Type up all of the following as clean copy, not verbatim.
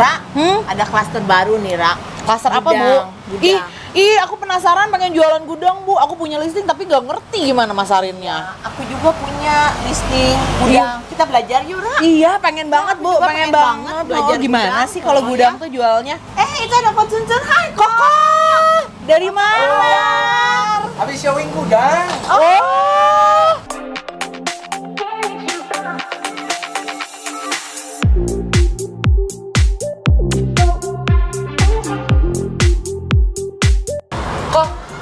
Ra, ada klaster baru nih, Ra. Klaster apa, Bu? Gudang. Ih, aku penasaran pengen jualan gudang, Bu. Aku punya listing tapi nggak ngerti gimana masarinnya. Aku juga punya listing gudang. Kita belajar yuk, Ra. Iya, pengen banget, Bu. juga Pengen pengen banget. banget belajar Gimana gudang, sih kalau pokoknya. gudang tuh jualnya? Itu ada Kocuncer. Hai, Koko! Dari mana? Habis showing gudang. Oh!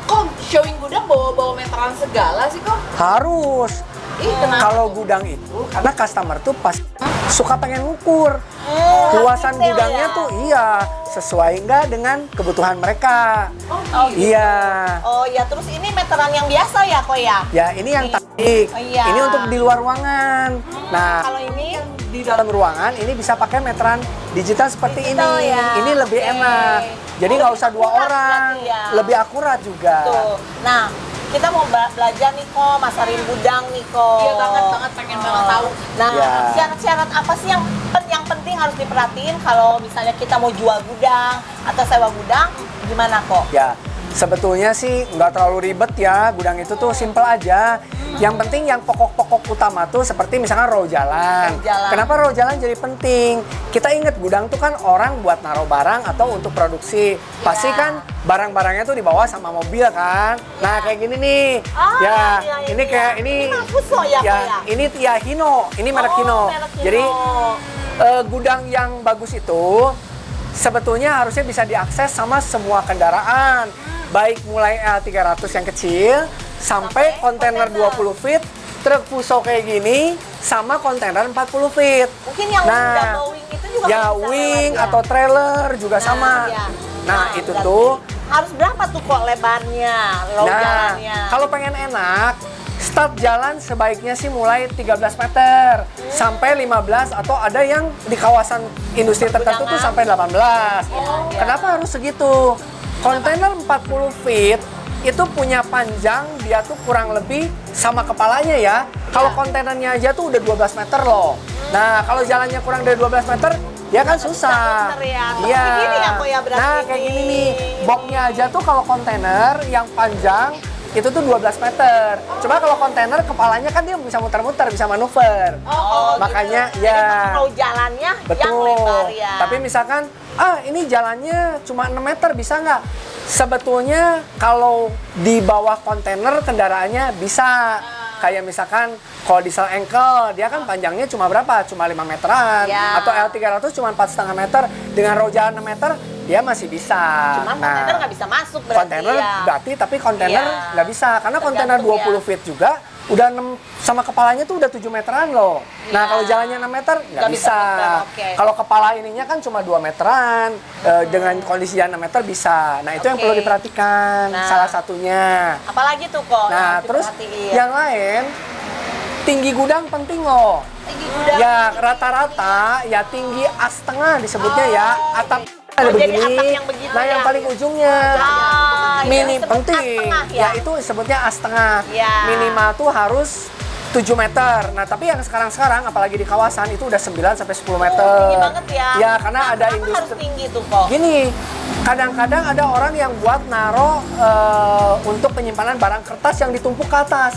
Kok showing gudang bawa-bawa meteran segala sih, kok? Harus. Ih, kenapa? Kalau gudang itu, karena customer tuh pas suka pengen ngukur. Luasan detail gudangnya ya? tuh iya, sesuai nggak dengan kebutuhan mereka. Oh, gitu. Iya. Oh ya, terus ini meteran yang biasa ya, kok ya? Ya, ini yang taktik. Oh, iya. Ini untuk di luar ruangan. Nah, Kalau ini di dalam ruangan ini bisa pakai meteran digital seperti Digital ini. ya? Ini lebih Oke. enak. Jadi Oh, nggak lebih usah dua akurat orang, berarti ya? lebih akurat juga. tuh. Nah, kita mau belajar nih, kok, masarin gudang nih, kok. Iya, banget, pengen banget tahu. Nah, Ya. syarat-syarat apa sih yang penting harus diperhatiin kalau misalnya kita mau jual gudang atau sewa gudang, gimana, kok? Ya, sebetulnya sih nggak terlalu ribet ya. Gudang itu tuh simple aja. Yang penting yang pokok-pokok utama tuh seperti misalkan row jalan. Row jalan. Kenapa row jalan jadi penting? Kita ingat gudang tuh kan orang buat naruh barang atau untuk produksi. Pasti kan barang-barangnya tuh dibawa sama mobil kan. Nah, kayak gini nih. Iya, Ini kayak ini. Mah Fuso ya, Ya, Kak, ya? ini ya Hino. Ini merek Hino. Merek Hino. Jadi gudang yang bagus itu sebetulnya harusnya bisa diakses sama semua kendaraan. Baik mulai L300 yang kecil sampai kontainer 20 feet, truk Fuso kayak gini sama kontainer 40 feet. Mungkin yang udah wing itu juga ya bisa wing lewat, ya? atau trailer juga sama. iya. Nah, itu berarti tuh harus berapa tuh, kok, lebarnya, low jalannya? kalau pengen enak, start jalan sebaiknya sih mulai 13 meter sampai 15 atau ada yang di kawasan industri tertentu tuh sampai 18. Kenapa harus segitu? Kontainer 40 feet itu punya panjang dia tuh kurang lebih sama kepalanya ya. Kalau kontainernya aja tuh udah 12 meter loh. Nah, kalau jalannya kurang dari 12 meter, ya kan susah. Bener ya. Iya. Begini ya, kok, ya, berarti Nah, kayak ini. gini nih. Boxnya aja tuh kalau kontainer yang panjang itu tuh 12 meter. Coba kalau kontainer kepalanya kan dia bisa muter-muter, bisa manuver. Makanya gitu. ya. Jadi low jalannya yang Betul. lebar ya. Tapi misalkan, ini jalannya cuma 6 meter, bisa nggak? Sebetulnya kalau di bawah kontainer kendaraannya bisa. Kayak misalkan kalau diesel ankle, dia kan panjangnya cuma berapa? Cuma 5 meteran. Ya. Atau L300 cuma 4,5 meter. Dengan row jalan 6 meter, dia masih bisa. Cuman kontainer nggak bisa masuk berarti Kontainer ya. berarti, tapi kontainer Iya. nggak bisa. Karena kontainer Tergantung 20 feet juga, udah 6, sama kepalanya tuh udah 7 meteran loh. Nah, kalau jalannya 6 meter, nggak Nggak bisa bisa. muter, oke. Kalau kepala ininya kan cuma 2 meteran, dengan kondisi yang 6 meter bisa. Nah, itu yang Oke. perlu diperhatikan, Nah. salah satunya. Apalagi tuh, kok, Nah, yang terus diperhatiin? yang lain, tinggi gudang penting loh. Tinggi gudang. Ya, rata-rata ya tinggi as setengah disebutnya ya. Atap ada Oh, jadi begini. atap yang begitu Nah, yang ya? paling ujungnya. Ah, Mini itu disebut penting. as tengah Ya, itu disebutnya as setengah. Ya. Minimal tuh harus 7 meter. Nah, tapi yang sekarang-sekarang apalagi di kawasan itu udah 9 sampai 10 meter. Tinggi banget ya. Ya, karena Nah, ada kenapa harus industri. tinggi tuh, kok? Gini, kadang-kadang ada orang yang buat naro untuk penyimpanan barang kertas yang ditumpuk ke atas.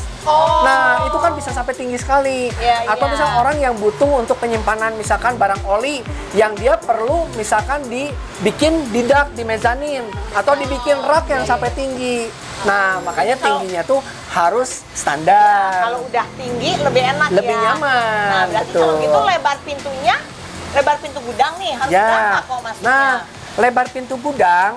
Nah, itu kan bisa sampai tinggi sekali. Iya, Atau iya. misal orang yang butuh untuk penyimpanan misalkan barang oli yang dia perlu misalkan dibikin di dak, di mezanin atau dibikin rak yang sampai tinggi. Nah, makanya tingginya tuh harus standar. Kalau udah tinggi lebih enak Lebih ya. nyaman, Nah, berarti betul. kalau gitu lebar pintunya, lebar pintu gudang nih harus berapa, kok, maksudnya? Nah, lebar pintu gudang,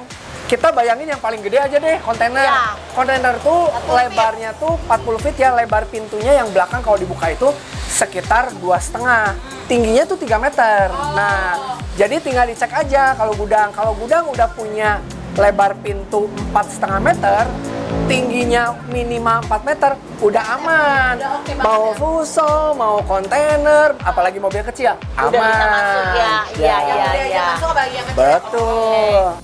kita bayangin yang paling gede aja deh, kontainer. Ya. Kontainer tuh 40 feet. lebarnya tuh 40 feet ya, lebar pintunya yang belakang kalau dibuka itu sekitar 2,5. Tingginya tuh 3 meter. Nah, jadi tinggal dicek aja kalau gudang. Kalau gudang udah punya lebar pintu 4,5 meter, tingginya minimal 4 meter, udah aman. Udah oke banget Mau ya? fuso, mau kontainer, apalagi mobil kecil, aman. Udah bisa masuk ya. Iya, Ya. iya, iya. Betul.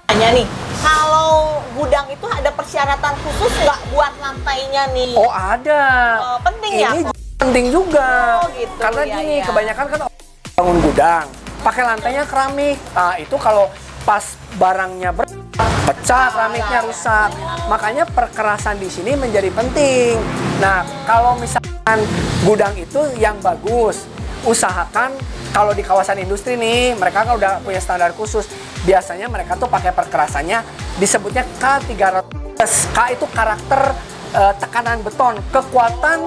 Tanya nih, kalau gudang itu ada persyaratan khusus nggak buat lantainya nih? Oh, ada. Penting ya, Ini kok? penting juga. Oh, gitu, Karena ya, gini, ya. kebanyakan kan orang bangun gudang. pakai lantainya keramik. Nah, itu kalau pas barangnya pecah, keramiknya rusak. Makanya perkerasan di sini menjadi penting. Nah, kalau misalkan gudang itu yang bagus, usahakan kalau di kawasan industri nih, mereka kan udah punya standar khusus. Biasanya mereka tuh pakai perkerasannya disebutnya K300. K itu karakter tekanan beton, kekuatan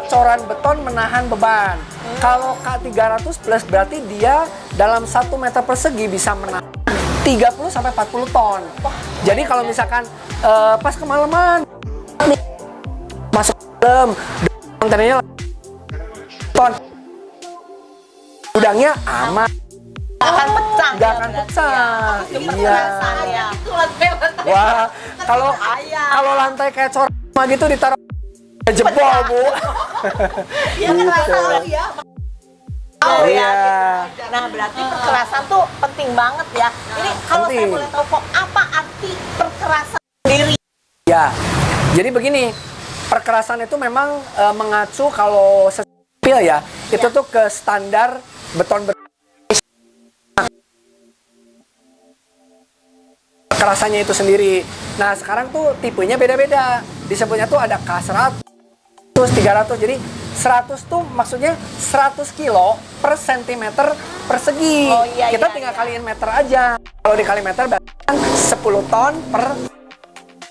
coran beton menahan beban. Kalau K300 plus berarti dia dalam 1 meter persegi bisa menahan 30 sampai 40 ton. Jadi kalau misalkan pas kemalaman masuk dalam kontainer ton, gudangnya aman, Akan pecah. nggak ya akan berarti pecah. ya. Iya. Ya. Wah, kalau Ayam. kalau lantai kayak coran gitu ditaruh jebol, Bu. Iya kan rasa ya. Oh Iya. ya. Gitu. Nah, berarti perkerasan tuh penting banget ya. Ini kalau saya Penting. boleh tahu kok apa arti perkerasan sendiri? Ya, jadi begini, perkerasan itu memang mengacu kalau sipil ya, itu tuh ke standar beton perkerasannya itu sendiri. Nah, sekarang tuh tipenya beda-beda. Disebutnya tuh ada K100, 300. Jadi 100 tuh maksudnya 100 kilo per sentimeter persegi. Oh, iya, Kita iya, tinggal iya. kaliin meter aja. Kalau dikali meter berarti kan 10 ton per.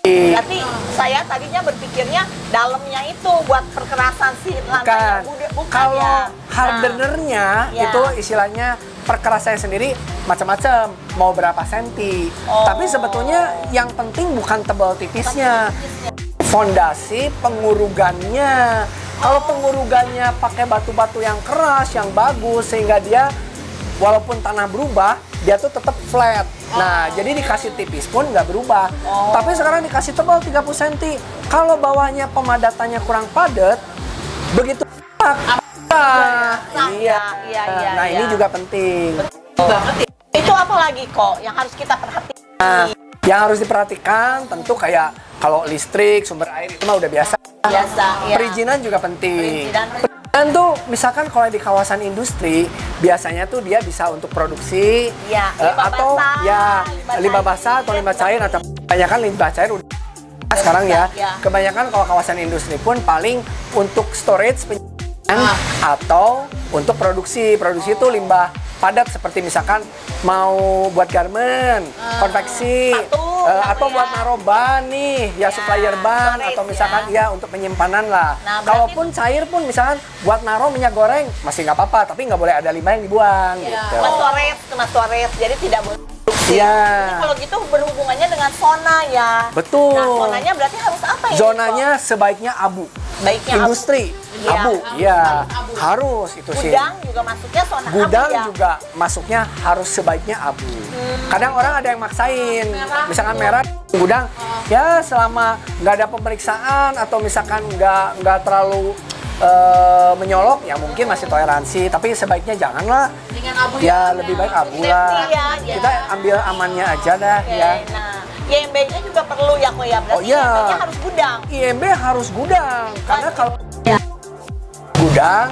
Berarti saya tadinya berpikirnya dalamnya itu buat perkerasan si lantainya. Bukan Kalau ya. hardenernya Ya. itu istilahnya perkerasannya sendiri macam-macam, mau berapa senti. Oh. Tapi sebetulnya yang penting bukan tebal tipisnya, fondasi pengurugannya. Kalau pengurugannya pakai batu-batu yang keras, yang bagus, sehingga dia walaupun tanah berubah, dia tuh tetap flat. Nah, jadi dikasih tipis pun nggak berubah. Tapi sekarang dikasih tebal 30 cm. Kalau bawahnya pemadatannya kurang padat, begitu iya. Iya. Nah, ini juga penting. Itu apa lagi kok yang harus kita perhatikan? Nah, yang harus diperhatikan tentu kayak kalau listrik, sumber air itu mah udah biasa. Biasa, ya. Perizinan juga penting. Perizinan. Tuh misalkan kalau di kawasan industri biasanya tuh dia bisa untuk produksi Ya, limbah atau basah, ya limbah limbah cair. basah atau limbah cair atau kebanyakan limbah cair udah sekarang ya. Ya. Kebanyakan kalau kawasan industri pun paling untuk storage penyimpanan atau untuk produksi itu limbah padat seperti misalkan mau buat garment, konveksi, Sepatu, atau ya. buat naruh ban nih, ya supplier ban storage atau misalkan ya untuk penyimpanan lah. Nah, berarti- Kalaupun cair pun misalkan buat naruh minyak goreng masih nggak apa-apa, tapi nggak boleh ada limbah yang dibuang gitu. Kena storage, jadi tidak boleh produksi. Iya. Jadi kalau gitu berhubungannya dengan zona ya. Betul. Nah, zonanya berarti harus apa ya? Zonanya sebaiknya abu. Baiknya Industri, Iya. abu, ya harus itu sih. Gudang juga masuknya zona Gudang abu ya. juga masuknya harus sebaiknya abu. Kadang orang ada yang maksain, misalkan merah gudang, ya selama nggak ada pemeriksaan atau misalkan nggak terlalu menyolok, ya mungkin masih toleransi. Tapi sebaiknya janganlah. Ya lebih baik abu lah. Safety ya, ya. Kita ambil amannya aja dah Oke, ya. nah IMB-nya juga perlu ya kok ya. Berarti Oh, iya. IMB-nya harus gudang. IMB harus gudang karena kalau Ya. gudang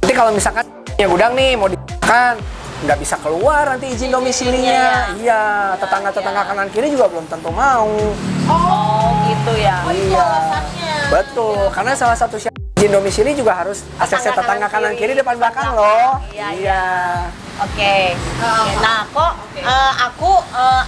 nanti kalau misalkan ya gudang nih mau digunakan nggak bisa keluar nanti izin domisilinya. Iya, tetangga-tetangga kanan kiri juga belum tentu mau. Oh, gitu ya. Iya. Betul, karena salah satu syarat izin domisili juga harus ACC tetangga kanan kiri depan belakang loh. Iya. Oke. Nah, kok aku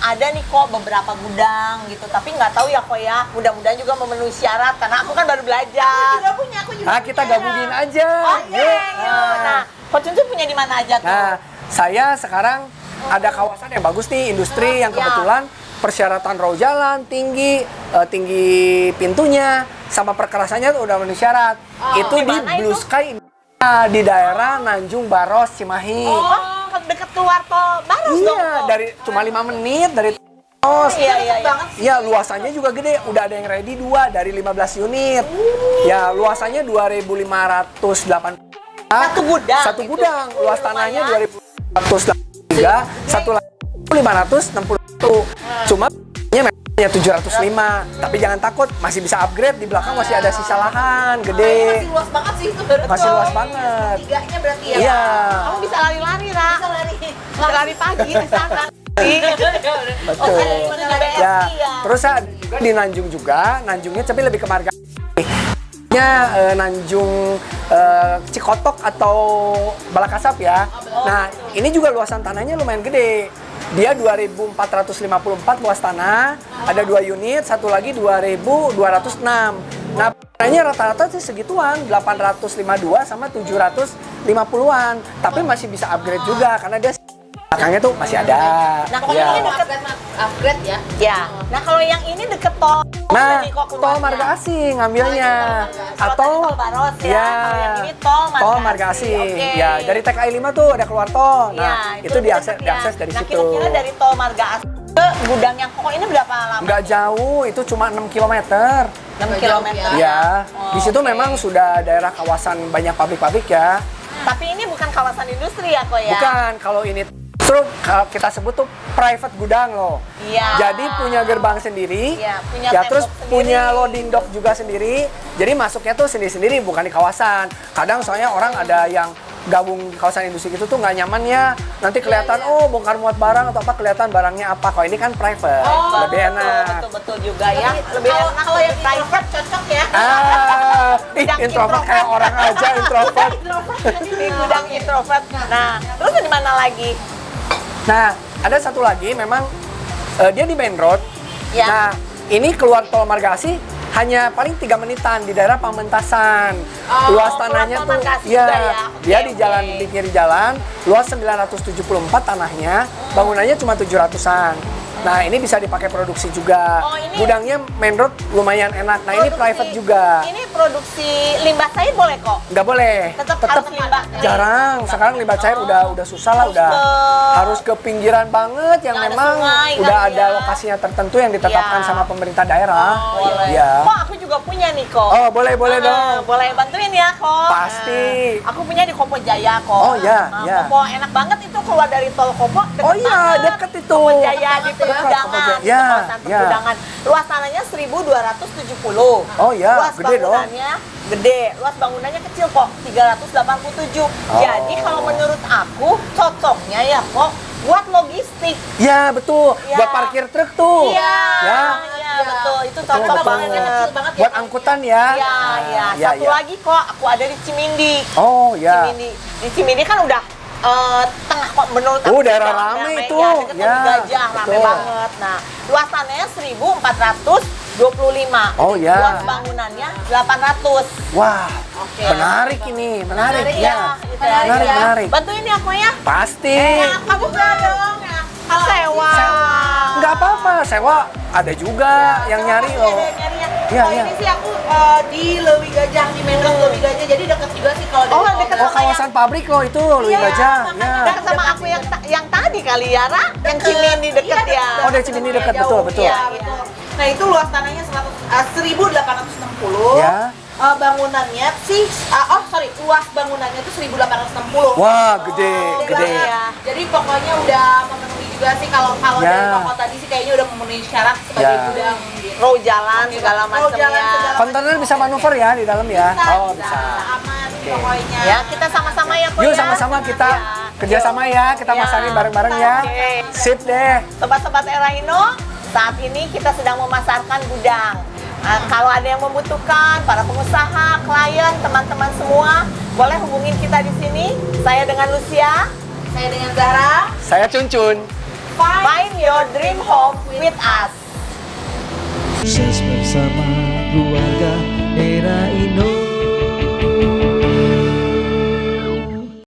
ada nih kok beberapa gudang gitu, tapi nggak tahu ya kok ya. Mudah-mudahan juga memenuhi syarat karena aku kan baru belajar. Aku juga Nah, kita gabungin aja. Oke, Yuk. yuk. Nah, Kok Cuncun punya di mana aja tuh? Nah, saya sekarang ada kawasan yang bagus nih, industri yang Ya. kebetulan persyaratan row jalan tinggi, tinggi pintunya, sama perkerasannya tuh udah memenuhi syarat. Itu Di di mana Blue itu? Sky di daerah Nanjung Baros, Cimahi. Oh, deket keluar tol Baros dong. Iya, kok. dari cuma 5 menit dari Tos. Iya. Iya, luasannya juga gede. Udah ada yang ready 2 dari 15 unit. Ya, luasannya 2.580. Satu gudang. Satu itu. gudang. Luas tanahnya Lumayan. 2.483, satu lagi 561. Cuma Ya 705, tapi jangan takut, masih bisa upgrade, di belakang masih ada sisa lahan gede. Masih luas banget sih itu. Masih luas banget. Tiganya berarti ya. Iya. Kamu bisa lari-lari, Ra. Bisa lari. Lari pagi di sana. Betul. Itu juga BSI Ya, ya. terus ada juga di Nanjung juga, Nanjungnya tapi lebih ke marga. Nanjung Cikotok atau Balakasap ya. Nah, ini juga luasan tanahnya lumayan gede. Dia 2.454 luas tanah, ada 2 unit, satu lagi 2.206. Nah, harganya rata-rata sih segituan, 852 sama 750-an. Tapi masih bisa upgrade juga karena dia belakangnya tuh masih ada. Nah, kalau Ya. ini deket Upgrade ya. ya. Nah, kalau yang ini deket tol. Nah, nih kok tol keluarnya. Marga Asih ngambilnya. Kalau Atau tadi tol Baros ya. ya, Kalau yang ini tol Marga Asih. Oke. Ya, dari TKI 5 tuh ada keluar tol. Ya, Nah, itu diakses, deket ya. diakses dari nah, situ. kira-kira dari tol Marga Asih ke gudang yang koko ini berapa lama? Nggak jauh, itu cuma 6 km. 6 km. Ya, Oh, di situ oke. memang sudah daerah kawasan banyak pabrik-pabrik ya. Tapi ini bukan kawasan industri ya, kok ya? Bukan, kalau ini justru kalau kita sebut tuh private gudang loh. Iya. Jadi punya gerbang sendiri, Iya, punya ya tembok terus sendiri. punya loading dock juga sendiri. Jadi masuknya tuh sendiri-sendiri, bukan di kawasan. Kadang soalnya orang ada yang gabung di kawasan industri itu tuh nggak nyaman ya. Nanti kelihatan oh bongkar muat barang atau apa, kelihatan barangnya apa. Kalau ini kan private, lebih enak. Betul juga ya. Lebih enak Kalau yang private. private cocok ya. Gudang Introvert kayak orang aja introvert. Di gudang introvert. Nah, terus di mana lagi? Nah, ada satu lagi memang dia di main road. Ya. Nah, ini keluar tol Marga Asih hanya paling 3 menitan di daerah Pamentasan. Luas tanahnya keluar tol tuh Marga Asih ya, juga ya? dia Oke, di jalan oke. di kiri jalan, luas 974 tanahnya, bangunannya cuma 700-an. Nah, ini bisa dipakai produksi juga. Oh, ini- Gudangnya main road lumayan enak. Nah, ini private juga. Ini produksi limbah cair boleh kok? Nggak boleh. Tetap harus limbah cair. Jarang. Sekarang limbah cair udah susah lah, udah harus ke pinggiran banget yang Yang ada memang sungai udah kan ada ya. lokasinya tertentu yang ditetapkan Iya. sama pemerintah daerah. Boleh. Iya. Kok aku juga punya nih kok. Oh, boleh dong. Boleh bantuin ya kok. Pasti. Aku punya di Kopo Jaya kok. Oh, iya, iya. Kopo enak banget itu keluar dari tol Kopo. Deket Oh, iya, banget. deket itu. Kopo Jaya di Kopo Pergudangan. Jaya. Di kawasan Iya. Pergudangan. Luas tanahnya 1.270. Oh, iya, Luas gede dong. bangunannya gede. Luas bangunannya kecil kok. 387. Oh. Jadi kalau menurut aku cocoknya ya kok buat logistik. Ya, betul. Iya. Buat parkir truk tuh. Iya, Ya. iya, betul. Itu Betul, cocok betul. banget. Kecil banget ya. Buat angkutan ya. Iya, iya. Iya, Satu iya. lagi kok, aku ada di Cimindi. Oh, ya. Cimindi. Di Cimindi kan udah tengah kok menurut aku daerah udah rame itu. Ya, deket Ya, Tobi Gajah, rame betul. banget. Nah, luas tanahnya 1.425. Oh, ya. Luas bangunannya 800. Wah, Oke. menarik ini, menarik Menarik ya. gitu Menarik, ya. menarik. Bantuin ya kok ya. Pasti. Kamu nggak dong. Sewa. Nggak apa-apa, sewa ada juga yang nyari loh. Iya, Kalau iya. ini sih aku di Lewi Gajah, di main road Lewi Gajah, jadi deket juga sih kalau dari Oh, tol deket Oh, Gajah. kawasan pabrik loh itu, Lewi Gajah. Ya. Dekat sama aku yang tadi kali ya, Ra? Yang Cimindi deket ya. Oh, dari Cimindi dekat, Jauh, betul, betul. Iya, betul. Nah, itu luas tanahnya 1.860. Ya. Bangunannya sih, luas bangunannya itu 1.860. Wah, gede, Oh, gede. iya. Jadi pokoknya udah memenuhi juga sih kalau Ya. dari toko tadi sih kayaknya udah memenuhi syarat sebagai Ya. gudang gitu. Row jalan segala Row jalan macamnya. segala Kontainer bisa manuver ya di dalam ya? Oh, bisa bisa. aman Oke. pokoknya. Ya, kita sama-sama ya, Ko Yuk ya. sama-sama kita kerjasama ya, kita Ya. masakin bareng-bareng ya. Oke. Sip deh. Sobat-sobat Eraino, saat ini kita sedang memasarkan gudang. Kalau ada yang membutuhkan, para pengusaha, klien, teman-teman semua, boleh hubungin kita di sini. Saya dengan Lucia. Saya dengan Zahra. Saya Cuncun. Find your dream home with us. Sukses bersama keluarga Eraino.